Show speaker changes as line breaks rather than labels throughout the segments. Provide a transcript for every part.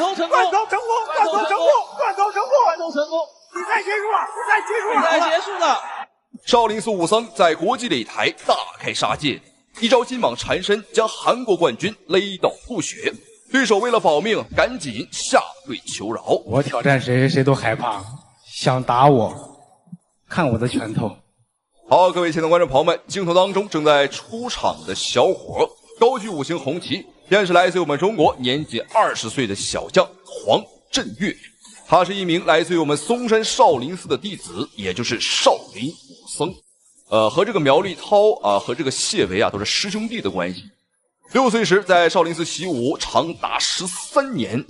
投成功！
灌投成功！灌投成功！灌投成功！
灌投成功！
比赛结束了！比赛结束了！
比赛结束了！
少林寺武僧在国际擂台大開殺戒，一招金蟒纏身將韓國冠軍勒到吐血。對手為了保命，趕緊下跪求饒。
我挑戰誰，誰都害怕，想打我，看我的拳頭。
好，各位親愛的觀眾朋友們，鏡頭當中正在出場的小伙高舉5星紅旗，便是來自於我們中國年僅20歲的小將黃振岳。他是一名來自於我們嵩山少林寺的弟子，也就是少林武僧。和這個苗栗濤啊，和這個謝維啊，都是師兄弟的關係。6歲時在少林寺習武長達13年，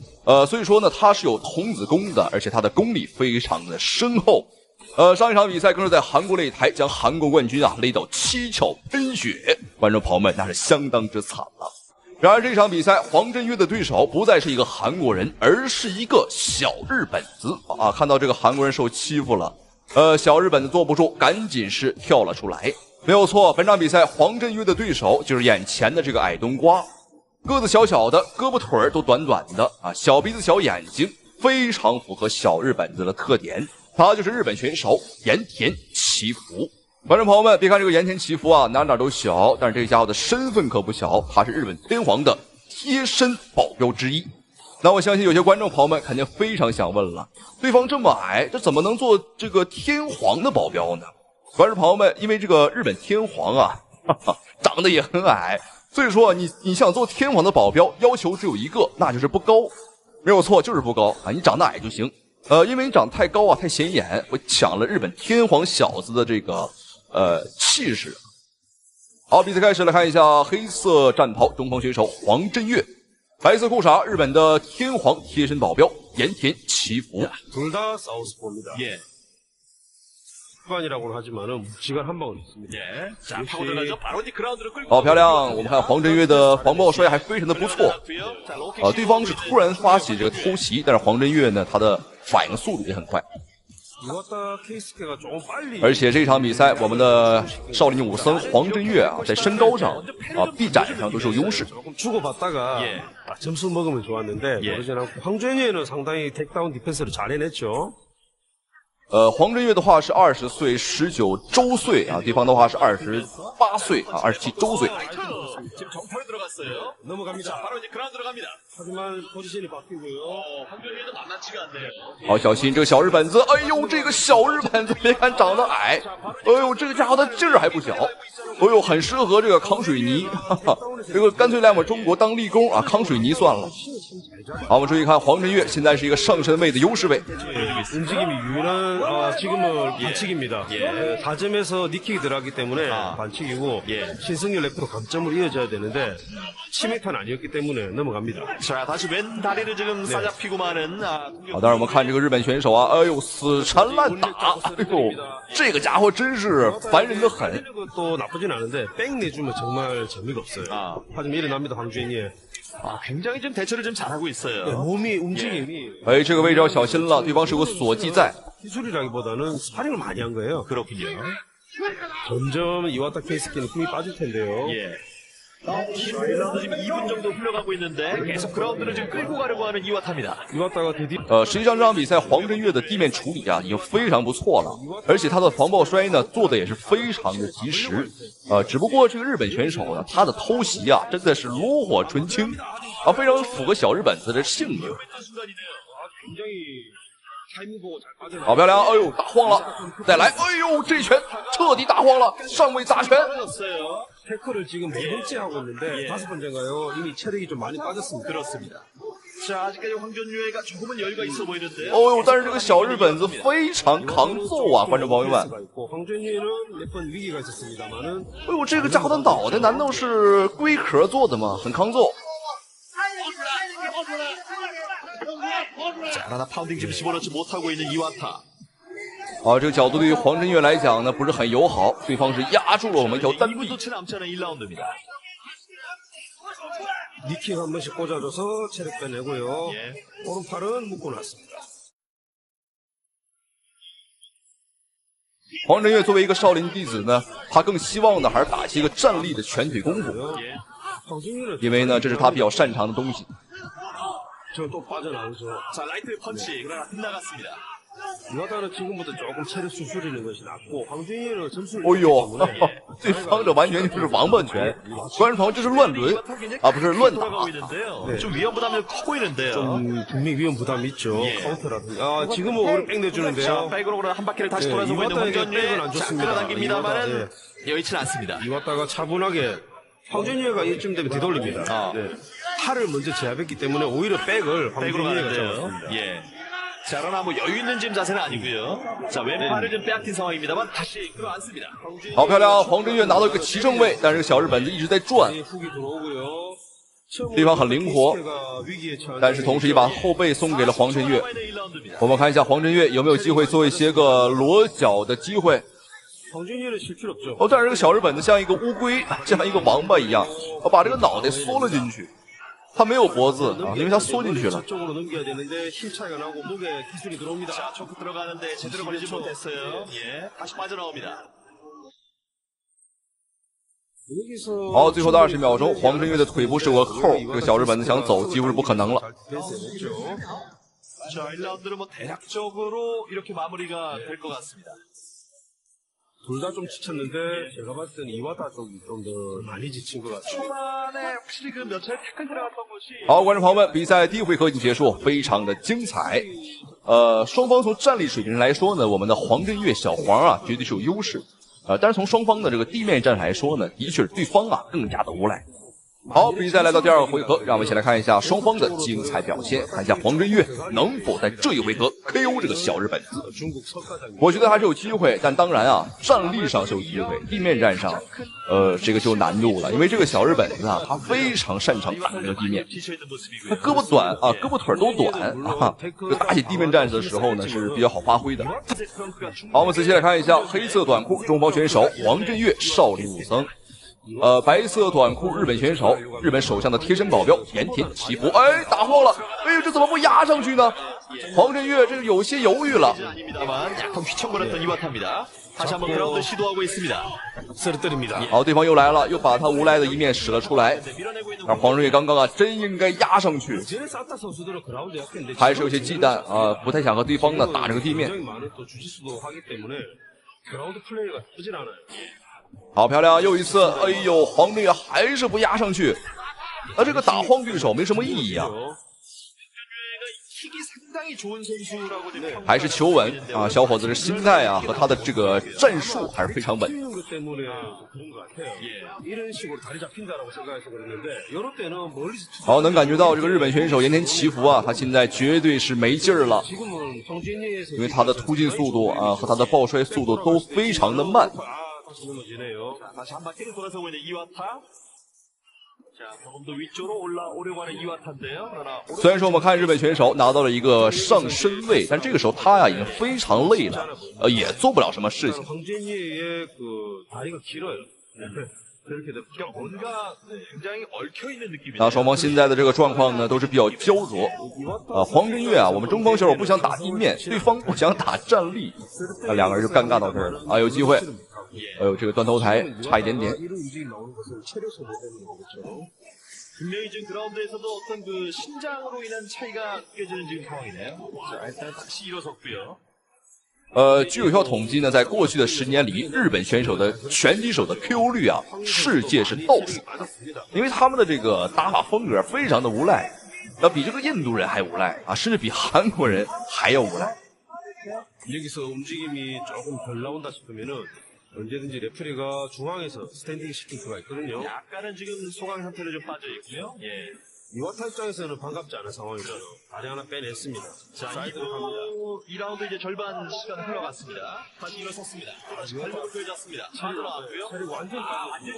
所以說呢，他是有童子功的，而且他的功力非常的深厚。上一場比賽更是在韓國擂台將韓國冠軍啊勒到七竅噴血，觀眾朋友們那是相當之慘了。然而這場比賽，黃振岳的對手不再是一個韓國人，而是一個小日本子啊！看到這個韓國人受欺負了，小日本子坐不住，趕緊是跳了出來。沒有錯，本場比賽黃振岳的對手就是眼前的這個矮冬瓜，個子小小的，胳膊腿兒都短短的啊，小鼻子小眼睛，非常符合小日本子的特點。他就是日本選手鹽田祈福。觀眾朋友們，別看這個鹽田祈福啊，哪都小，但是這個家伙的身份可不小，他是日本天皇的貼身保鏢之一。那我相信有些觀眾朋友們肯定非常想問了，對方這麼矮，這怎麼能做這個天皇的保鏢呢？觀眾朋友們，因為這個日本天皇啊，長得也很矮，所以說你想做天皇的保鏢，要求只有一個，那就是不高。沒有錯，就是不高啊，你長得矮就行。因為你長得太高啊，太顯眼，会搶了日本天皇小子的這個氣勢。好，比賽開始了，看一下黑色戰袍中方選手黃振岳，白色褲衩日本的天皇貼身保鏢鹽田祈福。好漂亮！我們看黃振岳的防爆摔還非常的不錯。對方是突然發起這個偷襲，但是黃振岳呢，他的反應速度也很快。而且這場比賽，我們的少林武僧黃振岳啊，在身高上啊、臂展上都是有優勢。黃振岳的話是20歲19周歲啊，對方的話是28歲啊，27周歲。好小心這個小日本子，哎呦，這個小日本子別看長得矮，哎呦，這個家伙的勁兒還不小，哎呦，很適合這個扛水泥，哈哈，這個乾脆來我們中國當立功啊，扛水泥算了。好，我們注意看黃振岳現在是一個上身位的優勢位。
지금은 반칙입니다. 다점에서 니킥이 들어가기 때문에 반칙이고 신승열 레프로 감점으로 이어져야 되는데 치맥탄 아니었기 때문에 넘어갑니다.
자, 다시 왼 다리를 지금 싸잡히고 마는
好，当然我们看这个日本选手啊，哎呦，死缠爛打，哎呦，這個家伙真是煩人的很。
또 나쁘진 않은데 백 내주면 정말 재미가 없어요. 하지만 일어납니다, 황준이.
굉장히 좀 대처를 좀 잘하고 있어요.
몸이 움직임이.
哎，这個位置要小心了，對方是有個鎖技在。
기술이라기보다는 스파링을 많이 한 거예요.
그렇군요.
점점 이와타 케이스키는 힘이 빠질 텐데요.
예. 1라운드 지금 2분 정도 흘러가고 있는데 계속 그라운드를 지금 끌고 가려고 하는 이와타입니다.
이와타가 드디어
實際上這場比賽黃振岳的地面處理啊已經非常不錯了，而且他的防爆摔呢做的也是非常的及時。只不過這個日本選手呢，他的偷襲啊真的是爐火純青啊，非常符合小日本子的性格。 好漂亮！哎呦，打晃了，再來！哎呦，這拳徹底打晃了，上位砸拳。
태클을 지금 4번째 하고 있는데 5번째인가요? 이미 체력이 좀 많이 빠졌습니다.
그렇습니다. 자, 아직까지 황준유가 조금은 여유가 있어 보이는데요.
哦呦，但是这個小日本子非常抗揍啊，觀眾朋友們。
황준유는 몇 번 위기가 있었습니다만은
哎呦，這個家伙的腦袋難道是龜殼做的嗎？很抗揍。
자, 하나 파운딩 지금 집어넣지 못하고 있는 이와타.
这個角度對於黃振岳來講呢，不是很友好。對方是壓住了我們一條單臂。
2분도 채 남지 않은 1라운드입니다.
니킥 한 번씩 꽂아줘서 체력 빼내고요. 예. 오른팔은 묶어놨습니다.
黃振岳作為一個少林弟子呢，他更希望呢還是打一個站立的拳腿功夫，因為呢這是他比較擅長的東西。
저또 빠져나오죠.
자, 라이트 펀치. 그러나 빗나갔습니다.
이와타는 지금부터 조금 체를 수술이는 것이 낫고 황준이는 점수를
哦呦，对方这完全就是王八拳，观众朋友这是乱伦啊，不是乱打。
있는데요. 좀 위험 부담이 커 보이는데요.
좀 분명히 위험 부담이 있죠. 카운터라든지. 아, 지금은 오히려 백 내주는데요.
자, 백으로 한 바퀴를 다시 돌아서고 있는
이와타에게
황준예.
백은 안
자,
좋습니다.
끌어당깁니다만은 여의치 않습니다.
이와타가 차분하게 황준이가 이쯤 되면 뒤돌립니다. 네. 팔을 먼저 제압했기 때문에 오히려 백을
백으로
황준이가
가는데요.
잡았습니다.
예. 자, 그러나 뭐 여유 있는 지금 자세는 아니고요. 자, 왼팔을 좀 빼앗긴 상황입니다만 다시 끌어안습니다.
好漂亮，黄振岳拿到一个齐正位，但是这个小日本子一直在转，
훅이 들어오고요.
对方很灵活，
위기에 처한
但是同时也把后背送给了黄振岳。我们看一下黄振岳有没有机会做一些个裸脚的机会。
황준이는 실 필요 없죠.
哦，但是这个小日本子像一个乌龟，像一个王八一样，把这个脑袋缩了进去。 他没有脖子啊，因为他缩进去了。
쪽으로 넘겨야 되는데 힘 차이가 나고 목에 기술이 들어옵니다.
자, 초크 들어가는데 제대로 걸리지 못했어요. 예, 다시 빠져나옵니다.
好，最后的20秒钟，黄振岳的腿部是个扣，这个小日本子想走几乎是不可能了。
자, 1라운드는 뭐 대략적으로 이렇게 마무리가 될 것 같습니다.
둘 다 좀 지쳤는데 제가 봤을 때는 이와타 쪽이 좀 더 많이 지친 것 같아요.
초반에 확실히 그 몇 차례 태클 들어갔던 것이
好，观众朋友们，比赛第一回合已经结束，非常的精彩。双方从战力水平来说呢，我们的黄振岳小黄啊，绝对是有优势。但是从双方的这个地面战来说呢，的确是对方啊更加的无赖。 好，比赛来到第二个回合，让我们一起来看一下双方的精彩表现，看一下黄振岳能否在这一回合 KO 这个小日本子。我觉得还是有机会，但当然啊，战力上是有机会，地面战上，这个就有难度了，因为这个小日本子啊，他非常擅长打这个地面，他胳膊短啊，胳膊腿都短啊，就打起地面战士的时候呢是比较好发挥的。好，我们仔细来看一下黑色短裤中方选手黄振岳少林武僧。 白色短裤日本选手，日本首相的貼身保镖盐田祈福，哎，打慌了，哎呦，这怎么不压上去呢？黄振岳这个有些猶豫了。
약간 휘청거렸던 이와타입니다. 다시 한번 그라운드 시도하고 있습니다.
쓰러뜨립니다.
好，对方又来了，又把他无赖的一面使了出来。而黄振岳刚刚啊，真应该压上去，
전에 사타 선수들은 그라운드 약했는데
还是有些忌惮啊，不太想和对方呢打这个地面。
굉장히 많은 또 주짓수도 하기 때문에 그라운드 플레이가 크진 않아요.
好漂亮，又一次，哎呦，黄振岳还是不压上去，这个打慌对手没什么意义啊。 还是求稳啊，小伙子的心态啊和他的这个战术还是非常稳。 好，能感觉到这个日本选手盐田祈福啊，他现在绝对是没劲儿了，因为他的突进速度啊和他的抱摔速度都非常的慢。
다시 한 바퀴를 돌아서고 있는 이와타. 자, 조금 더 위쪽으로 올라오려고 하는 이와타인데요. 그러나
虽然说我们看日本选手拿到了一个上身位，但这个时候他呀已经非常累了，也做不了什么事情。
황진이의 그 다리가 길어요. 그렇게
그러니까 뭔가 굉장히 얽혀있는 느낌이네요.
那双方现在的这个状况呢，都是比较焦灼。黄振岳啊，我们中方选手不想打地面，对方不想打站立，两个人就尴尬到这儿了啊，有机会。 哎呦，这个断头台差一点点。
분명히 지금 그라운드에서도 어떤 그 신장으로 인한 차이가 느껴지는 지금 상황이네요. 자, 일단 다시 일어섰고요.
据有效统计呢，在过去的10年里，日本选手的拳击手的 KO 率啊，世界是倒数的，因为他们的这个打法風格非常的無賴，比這個印度人還無賴啊，甚至比韓國人還要無賴。
여기서 움직임이 조금 덜 나온다 싶으면은 언제든지 레프리가 중앙에서 스탠딩 시킬 수가 있거든요.
약간은 지금 소강 상태로 좀 빠져 있고요. 예.
이와타 입장에서는 반갑지 않은 상황이죠. 다리 하나 빼냈습니다.
자, 2라운드 이제 절반 시간 흘러갔습니다. 다시 일어섰습니다. 다시 발목을 펴졌습니다. 빠져나왔고요.
완전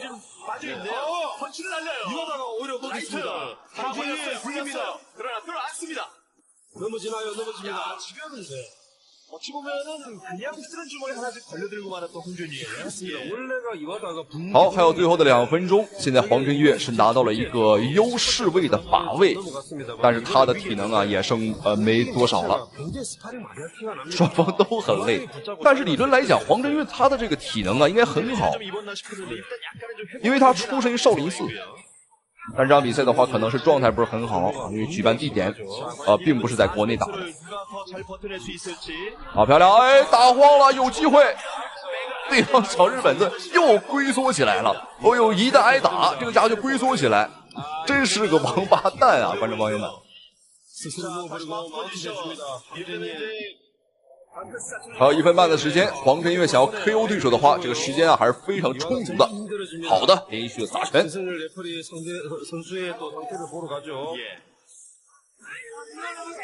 좀 빠져있네요. 펀치를 날려요.
이와타가 오히려 먹겠습니다.
당신이 불립니다. 그러나 들어왔습니다.
넘어집니다.
야, 지금은 어찌 보면은 그냥 쓰는 주먹에 하나씩 걸려들고 말았던 홍준이에요.
원래가 이와타가
好，还有最後的2分鐘，现在黄振岳是拿到了一個優勢位的把位，但是他的體能啊也剩沒多少了，雙方都很累。但是理論來講，黃振岳他的這個體能啊應該很好，因為他出身於少林寺。但這場比賽的話，可能是狀態不是很好，因為舉辦地點並不是在國內打的。好漂亮，哎，打慌了，有機會。对方小日本子又龜縮起來了，哦呦，一旦挨打，這個家伙就龜縮起來，真是個王八蛋啊！觀眾朋友們。還有1分半的時間，黃振岳想要 KO 對手的話，這個時間啊還是非常充足的。好的，連續的打拳。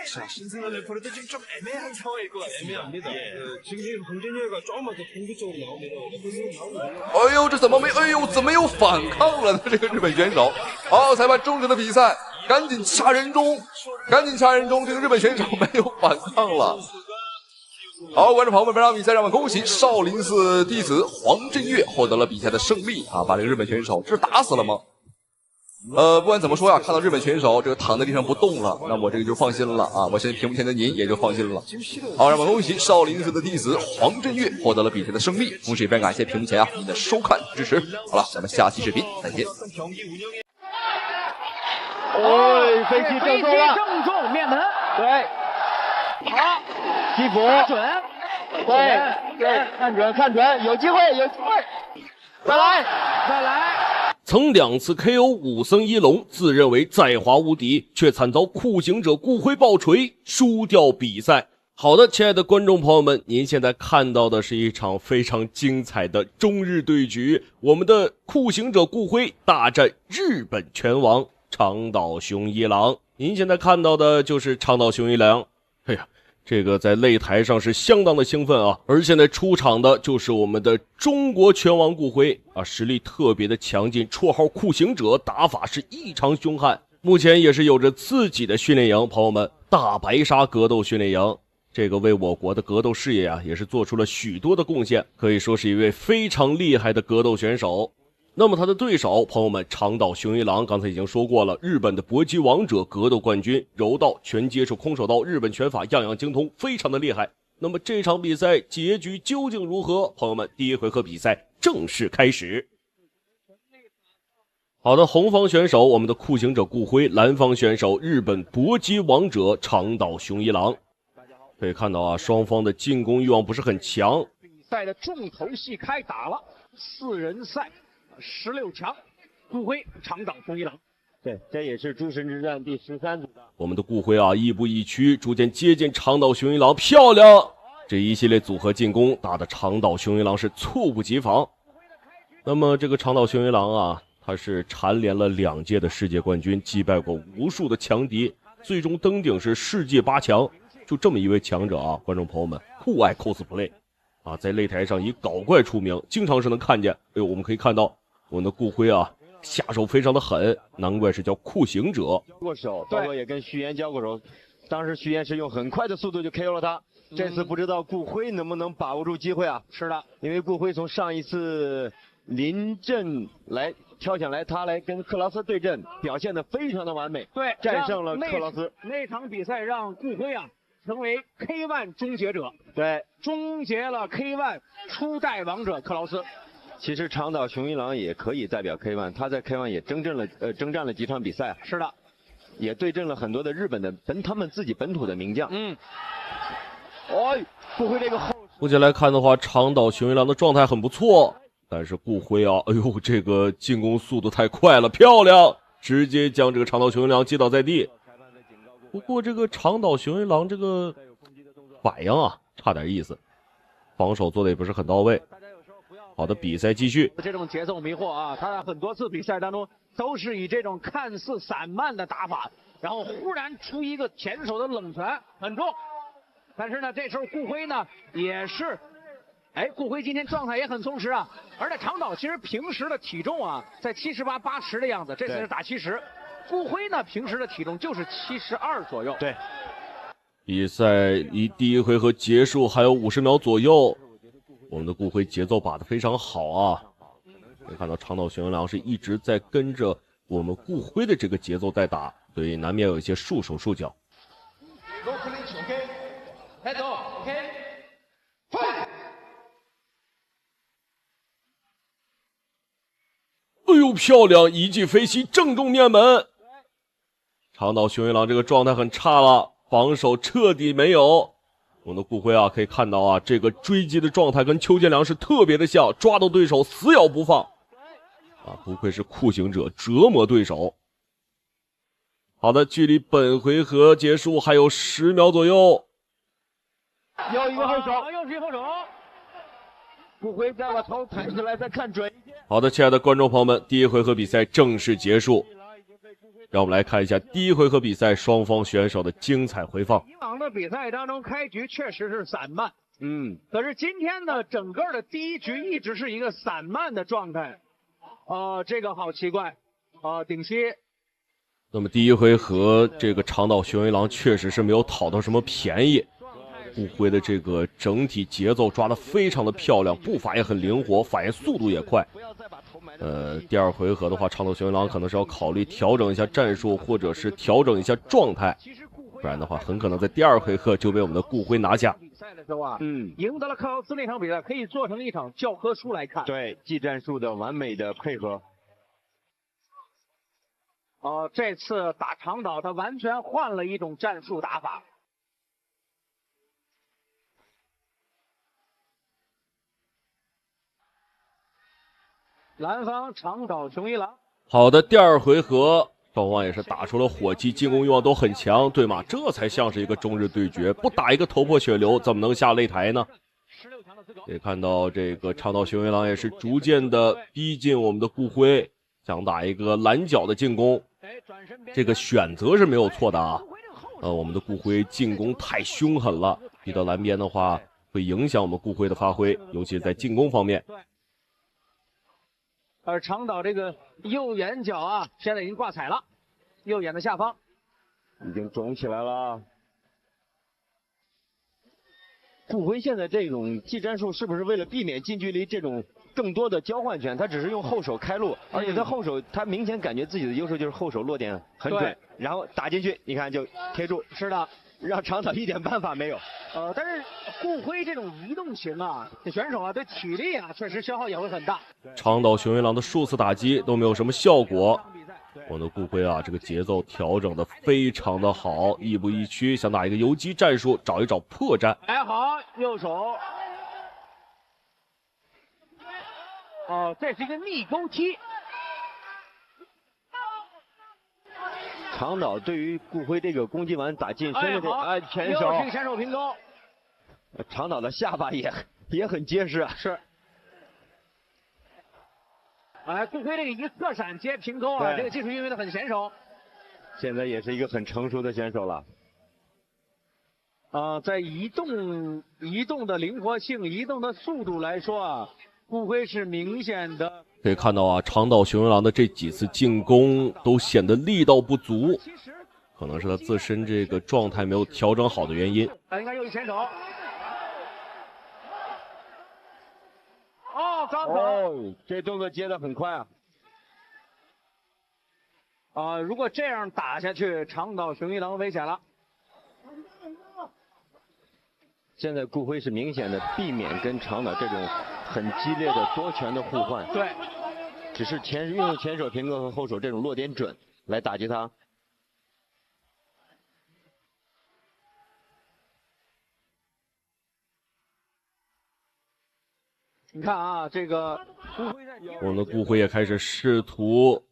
자, 신승현 레퍼리도 지금 좀 애매한 상황일 것 같습니다. 애매합니다. 지금 황진혁가 조금만 더 공격적으로 나오면
哎呦，这怎么没？哎呦，怎么又反抗了呢？这个日本选手。好，裁判终止了比賽，赶緊掐人中，趕緊掐人中。這個日本選手沒有反抗了。好，觀眾朋友們，本場比賽讓我們恭喜少林寺弟子黃振岳獲得了比賽的勝利啊！把這個日本選手這是打死了嗎？不管怎麼說呀，看到日本選手這個躺在地上不動了，那我這個就放心了啊！我相信屏幕前的您也就放心了。好，讓我們恭喜少林寺的弟子黃振岳獲得了比賽的勝利，同時也非常感謝屏幕前您的收看支持。好了，咱們下期視頻再見。
飛機正中面門，對，好，擊鼓，準，對，看準，有機會，再來。
曾2次 KO 武僧一龍，自認為在華無敵，卻慘遭酷刑者顧輝爆錘，輸掉比賽。好的，親愛的觀眾朋友們，您現在看到的是一場非常精彩的中日對決，我們的酷刑者顧輝大戰日本拳王長島雄一郎。您現在看到的就是長島雄一郎。哎呀，這個在擂台上是相當的興奮啊！而現在出場的就是我們的中國拳王顧輝啊，實力特別的強勁，綽號酷刑者，打法是異常兇悍。目前也是有着自己的訓練營，朋友們，大白鯊格鬥訓練營，這個為我國的格鬥事業啊，也是做出了許多的貢獻，可以說是一位非常厲害的格鬥選手。那麼他的對手，朋友們，長島雄一郎剛才已經說過了，日本的搏擊王者格鬥冠軍，柔道、拳接觸、空手道、日本拳法樣樣精通，非常的厲害。那麼這場比賽結局究竟如何？朋友們，第一回合比賽正式開始。好的，紅方選手我們的酷刑者顧輝，藍方選手日本搏擊王者長島雄一郎。可以看到啊，雙方的進攻欲望不是很強。
比賽的重頭戲開打了，4人賽。16強，顧輝、長島雄一郎。
對，這也是諸神之戰第13組的。
我們的顧輝啊，亦步亦趨，逐漸接近長島雄一郎，漂亮！這一系列組合進攻打得長島雄一郎是猝不及防。那麼這個長島雄一郎啊，他是蟬聯了2屆的世界冠軍，擊敗過無數的強敵，最終登頂是世界8強。就這麼一位強者啊，觀眾朋友們酷愛 cosplay 啊，在擂台上以搞怪出名，經常是能看見。哎呦，我們可以看到。我們的顧輝啊，下手非常的狠，難怪是叫酷刑者。
交過手，包括也跟徐岩交過手，當時徐岩是用很快的速度就 KO 了他。這次不知道顧輝能不能把握住機會啊？
是的，
因為顧輝從上一次臨陣來挑選來他來跟克勞斯對陣，表現得非常的完美，
對，
戰勝了克勞斯。
那場比賽讓顧輝啊成為 K1 終結者，
對，
終結了 K1 初代王者克勞斯。
其實長島雄一郎也可以代表 K1， 他在 K1 也征戰了幾場比賽。
是的，
也對陣了很多的日本的他們自己本土的名將。
顧輝這個後。
目前來看的話，長島雄一郎的狀態很不錯，但是顧輝啊，哎呦，這個進攻速度太快了，漂亮，直接將這個長島雄一郎擊倒在地。不過這個長島雄一郎這個反應啊，差點意思，防守做的也不是很到位。好的，比賽繼續。
這種節奏迷惑啊，他在很多次比賽當中都是以這種看似散漫的打法，然後忽然出一個前手的冷拳，很重。但是呢，這時候顧輝呢也是，顧輝今天狀態也很充實啊。而且長島其實平時的體重啊，在78、80的樣子，這次是打70。顧輝呢平時的體重就是72左右。
對。
比賽離第一回合結束還有50秒左右。我們的顧輝節奏把得非常好啊，可以看到長島雄一郎是一直在跟着我們顧輝的這個節奏在打，所以難免有一些束手束腳。哎呦，入漂亮，一记飞膝正中面门。长岛雄一郎这个状态很差了，防守彻底没有。我们的顾辉啊，可以看到啊，这个追击的状态跟邱建良是特别的像，抓到对手死咬不放。啊，不愧是酷刑者，折磨对手。好的，距離本回合結束還有10秒左右。
又一個後手，
又是一個後手。
顧輝再把頭抬起來，再看準一些。
好的，親愛的觀眾朋友們，第一回合比賽正式結束。讓我們來看一下第一回合比賽雙方選手的精彩回放。
以往的比賽當中，開局確實是散漫，可是今天呢，整個的第一局一直是一個散漫的狀態，這個好奇怪，頂膝。
那麼第一回合，這個長島雄一郎確實是沒有討到什麼便宜。顧輝的這個整體節奏抓得非常的漂亮，步伐也很靈活，反應速度也快。第二回合的話，長島雄一郎可能是要考慮調整一下戰術，或者是調整一下狀態，不然的話，很可能在第二回合就被我們的顧輝拿下。
比賽的時候啊，贏得了克勞斯那場比賽，可以做成一場教科書來看。
對，技戰術的完美的配合。
這次打長島，他完全換了一種戰術打法。藍方長島雄一郎。
好的，第二回合雙方也是打出了火氣，進攻欲望都很強，對嗎？這才像是一個中日對決，不打一個頭破血流，怎麼能下擂台呢？可以看到這個長島雄一郎也是逐漸的逼近我們的顧輝，想打一個攔腳的進攻，這個選擇是沒有錯的啊。我們的顧輝進攻太兇狠了，逼到藍邊的話會影響我們顧輝的發揮，尤其是在進攻方面。
而長島這個右眼角啊，現在已經掛彩了，右眼的下方
已經腫起來了。顧輝現在這種技戰術是不是為了避免近距離這種更多的交換拳，他只是用後手開路，而且他後手他明顯感覺自己的優勢就是後手落點很準，然後打進去，你看就貼住。
是的，
讓長島一點辦法沒有。
但是顧輝這種移動型啊，這選手啊對體力啊確實消耗也會很大。
長島雄一郎的數次打擊都沒有什麼效果，我們的顧輝啊這個節奏調整得非常的好，亦步亦趨，想打一個游擊戰術，找一找破綻。
還好，右手。這是一個逆勾踢。
長島對於顧輝這個攻擊完打進身的前手，
又是前手平勾。
長島的下巴也很結實啊。
是。顧輝這個一側閃接平勾啊，這個技術運用的很嫻熟。
現在也是一個很成熟的選手了。
在移動的靈活性、移動的速度來說啊，顧輝是明顯的。
可以看到啊，長島雄一郎的這幾次進攻都顯得力道不足，可能是他自身這個狀態沒有調整好的原因。
應該又是前手。剛走。
這動作接得很快啊。
如果這樣打下去，長島雄一郎危險了。
現在顧輝是明顯的避免跟長島這種很激烈的多拳的互換，
對，
只是運用前手平勾和後手這種落點準來打擊他。
你看啊，這個
我們的顧輝也開始試圖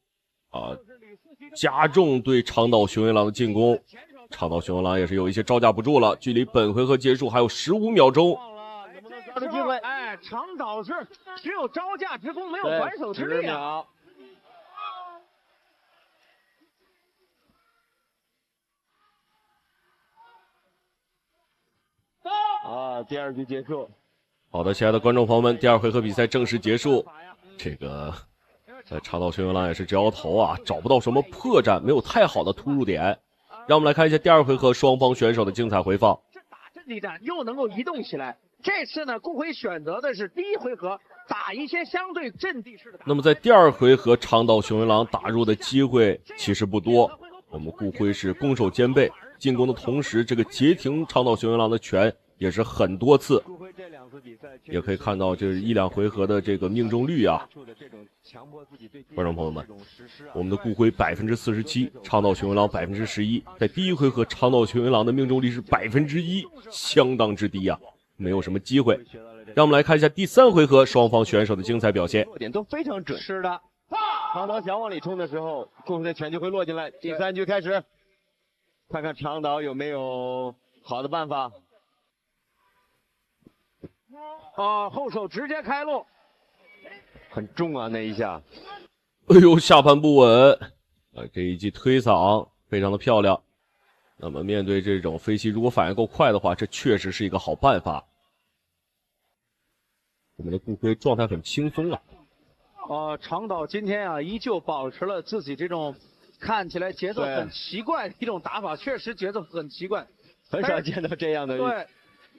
加重對長島雄一郎的進攻。長島雄一郎也是有一些招架不住了，距離本回合結束還有15秒鐘。
有機會，長島是只有招架之功，沒有還手之力啊。
第二局結束。
好的，親愛的觀眾朋友們，第二回合比賽正式結束。這個長島雄一郎也是直搖頭啊，找不到什麼破綻，沒有太好的突入點。讓我們來看一下第二回合雙方選手的精彩回放。
打陣地戰又能夠移動起來，這次呢，顧輝選擇的是第一回合打一些相對陣地式的。
那麼在第二回合，長島雄一郎打入的機會其實不多。我們顧輝是攻守兼備，進攻的同時，這個截停長島雄一郎的拳也是很多次。也可以看到这一两回合的这个命中率啊。观众朋友们，我们的顾辉47%，长岛雄一郎11%，在第一回合长岛雄一郎的命中率是1%，相当之低啊，没有什么机会。让我们来看一下第3回合双方选手的精彩表现，
点都非常准。
是的，
长岛想往里冲的时候，顾辉的拳就会落进来。第3局开始，看看长岛有没有好的办法。
后手直接开路，
很重啊那一下。
哎呦，下盘不稳，这一记推搡非常的漂亮。那么面对这种飞膝，如果反应够快的话，这确实是一个好办法。我们的顾辉状态很轻松啊。
长岛今天啊，依舊保持了自己這種看起來節奏很奇怪的一種打法，確實節奏很奇怪，
很少見到這樣的。
對，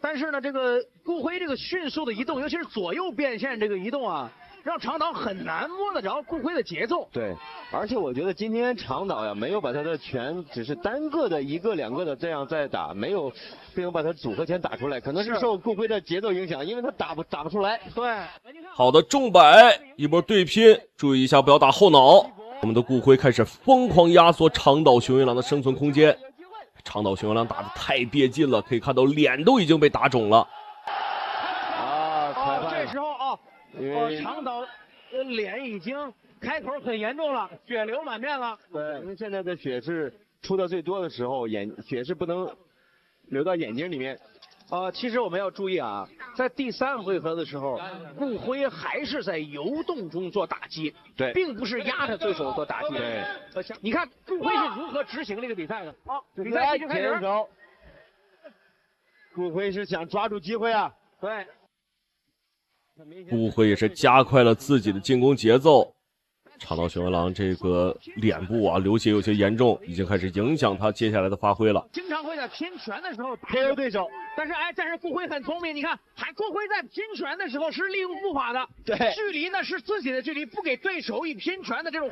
但是呢，這個顧輝這個迅速的移動，尤其是左右變線這個移動啊，讓長島很難摸得着顧輝的節奏。
對，而且我覺得今天長島呀，沒有把他的拳只是單個的一個兩個的這樣在打，沒有把他組合拳打出來，可能是受顧輝的節奏影響，因為他打不出來。
對，
好的，重擺一波對拼，注意一下不要打後腦。我們的顧輝開始瘋狂壓縮長島雄一郎的生存空間。長島雄一郎打得太別勁了，可以看到臉都已經被打腫了。
這時候長島臉已經開口很嚴重了，血流滿面了。
對，因為現在的血是出的最多的時候，血是不能流到眼睛裡面。
其實我們要注意啊，在第3回合的時候，顧輝還是在游動中做打擊，
對，
並不是壓着對手做打擊。
對，
你看顧輝是如何執行這個比賽的？比賽繼續開始。
顧輝是想抓住機會啊。
對，
顧輝也是加快了自己的進攻節奏。長島雄一郎這個臉部啊流血有些嚴重，已經開始影響他接下來的發揮了。
經常會在拼拳的時候
KO 對手，
但是顧輝很聰明，你看，顧輝在拼拳的時候是利用步法的，
對，
距離呢是自己的距離，不給對手以拼拳的這種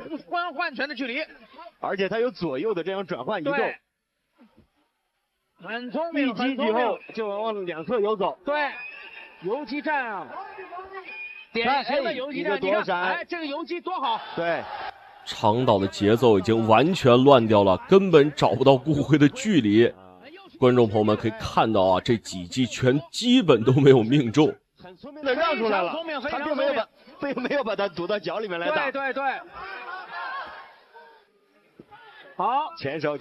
換拳的距離，
而且他有左右的這樣轉換移動，
很聰明，
一擊以後就往兩側游走，
對，游擊戰啊。典型的游擊戰，你看，這個游擊多好！
對，
長島的節奏已經完全亂掉了，根本找不到顧輝的距離。觀眾朋友們可以看到啊，這幾記拳基本都沒有命中。
很聰明的讓出來了，他並沒有把他堵到腳裡面來打。
對，好，
前手，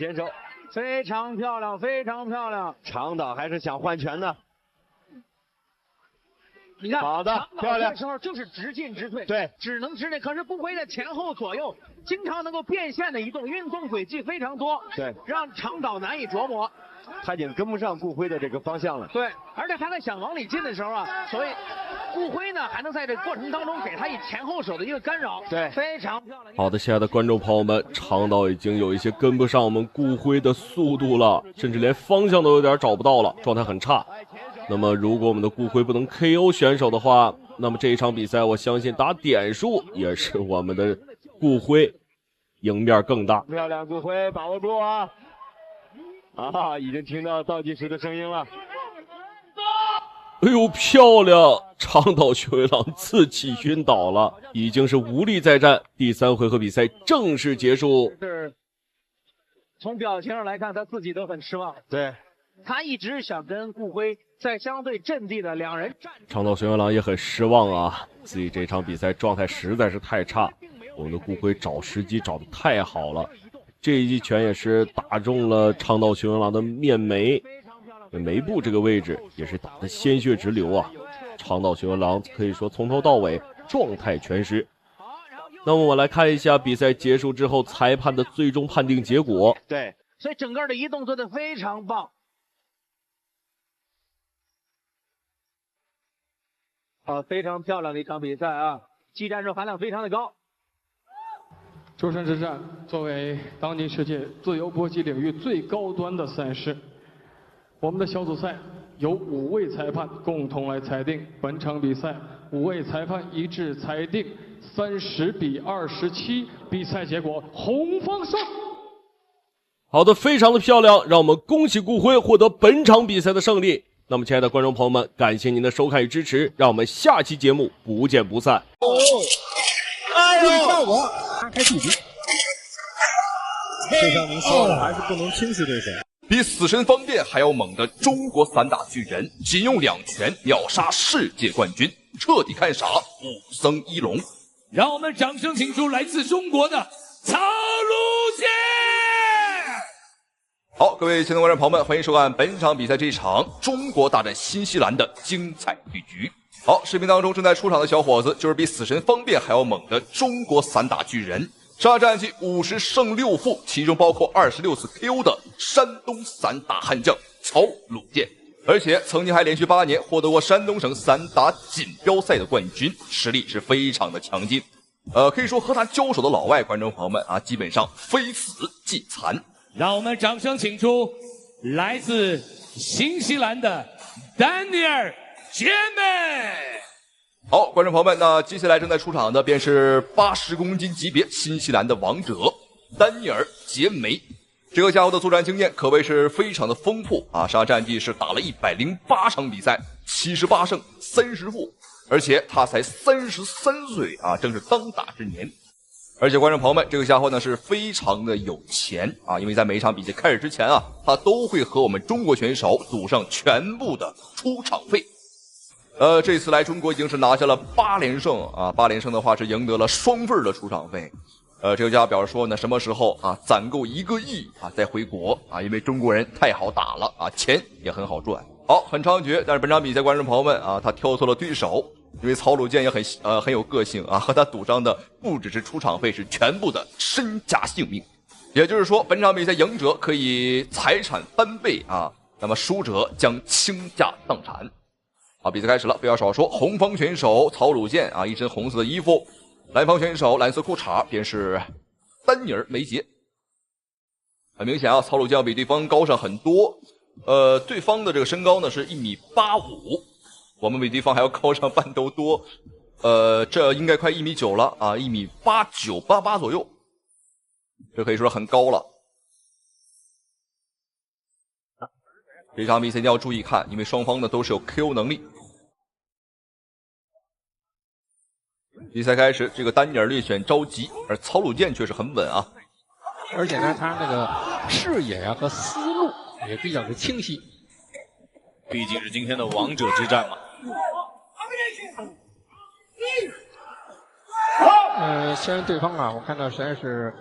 非常漂亮，非常漂亮。
長島還是想換拳的。
你看，
好的，漂亮。
這時候就是直進直退，
對，
只能直內。可是顧輝的前後左右經常能夠變線的移動，運動軌跡非常多，
對，
讓長島難以琢磨。
他已經跟不上顧輝的這個方向了。
對，而且他在想往裡進的時候啊，所以顧輝呢還能在這個過程當中給他以前後手的一個干擾。
對，
非常漂亮。
好的，親愛的觀眾朋友們，長島已經有一些跟不上我們顧輝的速度了，甚至連方向都有點找不到了，狀態很差。那麼如果我們的顧輝不能 KO 選手的話，那麼這一場比賽我相信打點數也是我們的顧輝贏面更大。
漂亮，顧輝把握住啊！已經聽到倒計時的聲音了。
哎呦，漂亮！長島雄一郎自己暈倒了，已經是無力再戰。第3回合比賽正式結束。
是，從表情上來看，他自己都很失望。
對，
他一直想跟顧輝在相對陣地的兩人戰。
長島雄一郎也很失望啊，自己這場比賽狀態實在是太差。我們的顧輝找時機找得太好了，這一記拳也是打中了長島雄一郎的面眉，眉部這個位置也是打得鮮血直流啊。長島雄一郎可以說從頭到尾狀態全失。那麼我們來看一下比賽結束之後裁判的最終判定結果。
對，
所以整個的移動做得非常棒。非常漂亮的一場比賽啊，技戰術含量非常的高。
終身之戰作為當今世界自由搏擊領域最高端的賽事，我們的小組賽由5位裁判共同來裁定。本場比賽5位裁判一致裁定30-27，比賽結果紅方勝。
好的，非常的漂亮，讓我們恭喜顧輝獲得本場比賽的勝利。那么，親愛的觀眾朋友們，感謝您的收看與支持，讓我們下期節目不見不散。
效果拉開距離，這上您說的還是不能輕視對手。
比死神方便還要猛的中國散打巨人，僅用2拳秒殺世界冠軍，徹底看傻武僧一龍。
讓我們掌聲請出來自中國的曹魯健。
好，各位親愛的觀眾朋友們，歡迎收看本場比賽這一場中國大戰新西蘭的精彩對局。好，視頻當中正在出場的小伙子就是比死神方便還要猛的中國散打巨人，上戰績50勝6負，其中包括26次 KO 的山東散打悍將曹魯健，而且曾經還連續8年獲得過山東省散打錦標賽的冠軍，實力是非常的強勁。可以說和他交手的老外觀眾朋友們啊，基本上非死即殘。
讓我們掌聲請出來自新西蘭的丹尼爾·傑梅。
好，觀眾朋友們，那接下來正在出場的便是80公斤級別新西蘭的王者丹尼爾·傑梅。這個家伙的作戰經驗可謂是非常的豐富啊！上戰績是打了108場比賽，78勝30負，而且他才33歲啊，正是當打之年。而且觀眾朋友們，這個家伙呢是非常的有錢啊，因為在每一場比賽開始之前啊，他都會和我們中國選手賭上全部的出場費。這次來中國已經是拿下了8連勝啊，8連勝的話是贏得了雙份的出場費。這個家伙表示說呢，什麼時候啊攢夠1個億啊再回國啊，因為中國人太好打了啊，錢也很好賺。好，很猖獗，但是本場比賽觀眾朋友們啊，他挑錯了對手。因為曹魯健也很有個性啊，和他賭上的不只是出場費，是全部的身家性命。也就是說，本場比賽贏者可以財產翻倍啊，那麼輸者將傾家蕩產。好，比賽開始了，不要少說。紅方選手曹魯健啊，一身紅色的衣服；藍方選手藍色褲衩，便是丹尼爾·梅傑。很明顯啊，曹魯健要比對方高上很多。對方的這個身高呢是1.85米。我們比對方還要高上半兜多，這應該快1.9米了啊，1.89、1.88左右，這可以說很高了。這場比賽一定要注意看，因為雙方呢都是有 KO 能力。比賽開始，這個丹尼爾略顯着急，而曹魯健卻是很穩啊。
而且呢，他那個視野啊和思路也比較的清晰。
畢竟是今天的王者之戰嘛。
雖然對方啊，我看到實在是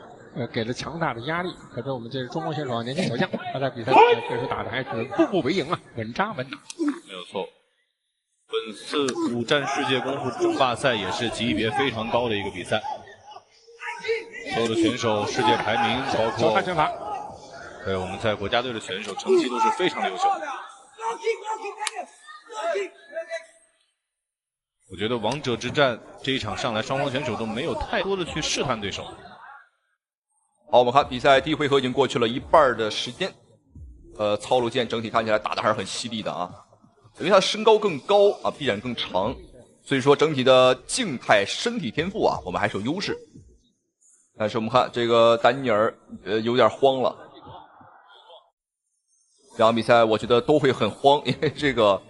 給了強大的壓力，可是我們這中國選手年輕小將，他在比賽裡確實打的還是步步為營啊，穩扎穩打。
沒有錯，本次5戰世界功夫爭霸賽也是級別非常高的一個比賽，所有的選手世界排名包括
判拳法，
對，我們在國家隊的選手成績都是非常優秀。我覺得王者之戰這一場上來，雙方選手都沒有太多的去試探對手。
好，我們看比賽第一回合已經過去了一半的時間。曹魯健整體看起來打得還是很犀利的啊，因為他身高更高啊，臂展更長，所以說整體的靜態身體天賦啊，我們還是有優勢。但是我們看這個丹尼爾有點慌了。這場比賽我覺得都會很慌，因為這個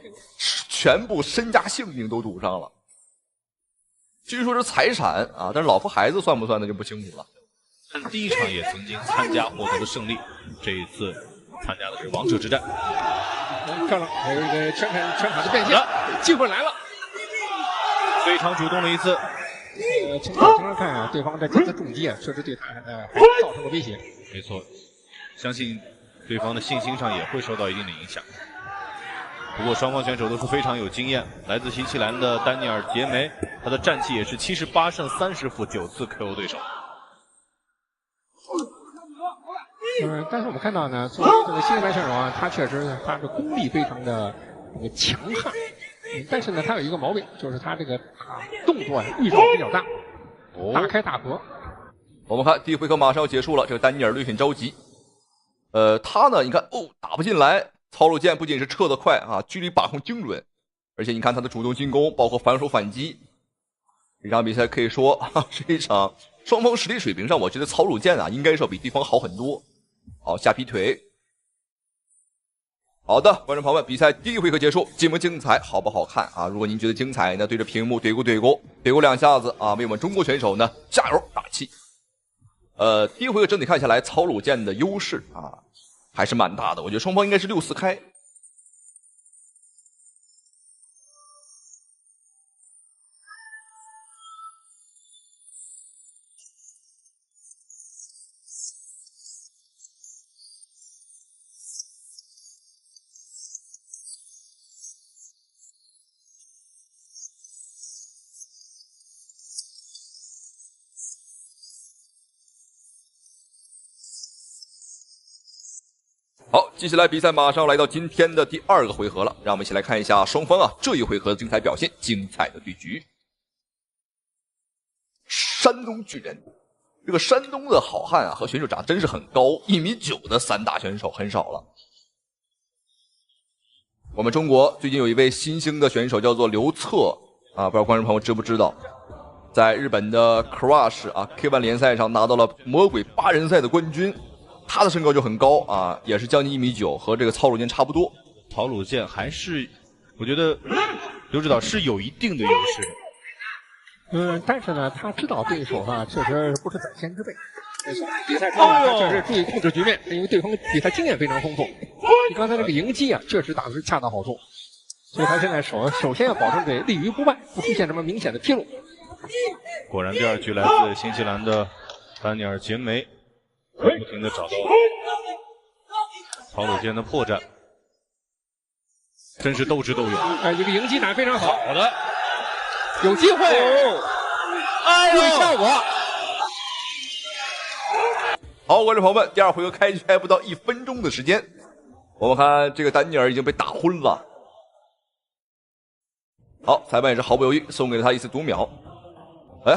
全部身家性命都賭上了。據說是財產啊，但是老婆孩子算不算的就不清楚了。
但第一場也曾經參加獲得了勝利，這一次參加的是王者之戰。
漂亮，還有一個拳法的變現，機會來了，
非常主動的一次。
從表情上看啊，對方的這次重擊啊，確實對他造成了威脅。
沒錯，相信對方的信心上也會受到一定的影響。不過雙方選手都是非常有經驗，來自新西蘭的丹尼爾·傑梅，他的戰績也是78勝30負，9次 KO 對手。
但是我們看到呢，作為這個新西蘭選手啊，他確實他的功力非常的強悍，但是呢，他有一個毛病，就是他這個動作預兆比較大，大開大合。
我們看第一回合馬上要結束了，這個丹尼爾略顯着急。他呢，你看打不進來。曹魯健不僅是撤得快啊，距離把控精準，而且你看他的主動進攻，包括反手反擊。這場比賽可以說是一場雙方實力水平上，我覺得曹魯健啊應該是要比對方好很多。好，下劈腿，好的，觀眾朋友們，比賽第一回合結束，精不精彩，好不好看啊？如果您覺得精彩呢，對着屏幕懟咕2下子啊，為我們中國選手呢加油打氣。第一回合整體看下來，曹魯健的優勢啊還是蠻大的，我覺得雙方應該是6-4開。好，接下來比賽馬上來到今天的第2個回合了，讓我們一起來看一下雙方這一回合的精彩表現，精彩的對局。山東巨人，這個山東的好漢和選手長得真是很高，1.9米的3大選手很少了。我們中國最近有一位新興的選手叫做劉策啊，不知道觀眾朋友知不知道，在日本的 Crush K1 聯賽上拿到了魔鬼8人賽的冠軍。他的身高就很高啊，也是將近1.9米，和這個曹魯健差不多。
曹魯健還是，我覺得劉指導是有一定的優勢。
但是呢，他知道對手確實不是等閒之輩。比賽中他確實注意控制局面，因為對方比賽經驗非常豐富。你剛才那個迎擊確實打得是恰到好處，所以他現在首先要保證這立於不敗，不出現什麼明顯的紕漏。
果然，第2局來自新西蘭的丹尼爾·傑梅。不停地找到曹魯健的破绽，真是斗智斗勇。
这個迎擊打非常好，
好的，
有機會，注意效果。
好，觀眾朋友們，第2回合開局還不到1分鐘的時間，我們看這個丹尼爾已經被打昏了。好，裁判也是毫不猶豫送給了他1次讀秒。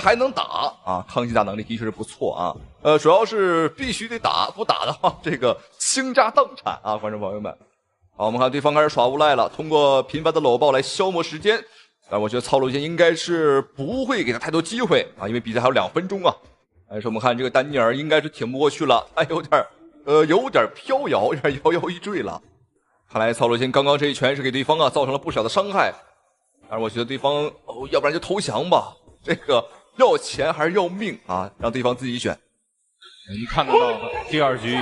還能打啊！抗擊打能力的確是不錯啊。主要是必須得打，不打的話，這個傾家蕩產啊！觀眾朋友們，好，我們看對方開始耍無賴了，通過頻繁的摟抱來消磨時間。但我覺得曹魯健應該是不會給他太多機會啊，因為比賽還有2分鐘啊。但是我們看這個丹尼爾應該是挺不過去了，他有點飄搖，有點搖搖欲墜了。看來曹魯健剛剛這一拳是給對方造成了不少的傷害。但是我覺得對方要不然就投降吧。這個要錢還是要命啊？讓對方自己選。
你看得到第2局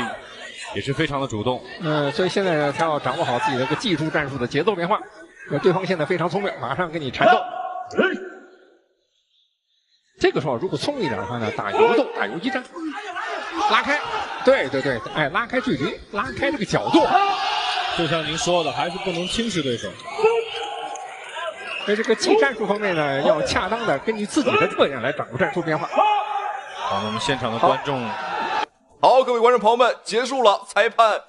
也是非常的主動。
所以現在他要掌握好自己的一個技術戰術的節奏變化。對方現在非常聰明，馬上跟你纏鬥。這個時候如果聰明一點的話呢，打游鬥，打游擊戰，拉開。對，拉開距離，拉開這個角度。
就像您說的，還是不能輕視對手。
所以這個技戰術方面呢，要恰當的根據自己的特點來掌握戰術變化。
好，我們現場的觀眾，
好，各位觀眾朋友們，結束了，裁判，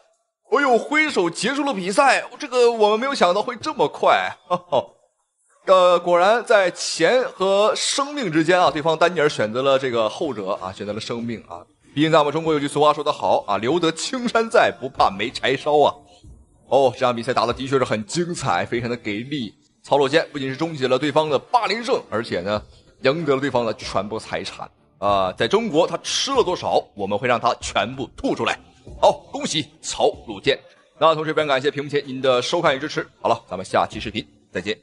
揮手結束了比賽。這個我們沒有想到會這麼快。果然在錢和生命之間啊，對方丹尼爾選擇了這個後者啊，選擇了生命啊。畢竟在我們中國有句俗話說得好啊，留得青山在，不怕沒柴燒啊。這場比賽打得的確是很精彩，非常的給力。曹魯健不僅是終結了對方的8連勝，而且呢，贏得了對方的全部財產在中國他吃了多少，我們會讓他全部吐出來。好，恭喜曹魯健。那同時非常感謝屏幕前您的收看與支持。好了，咱們下期視頻再見。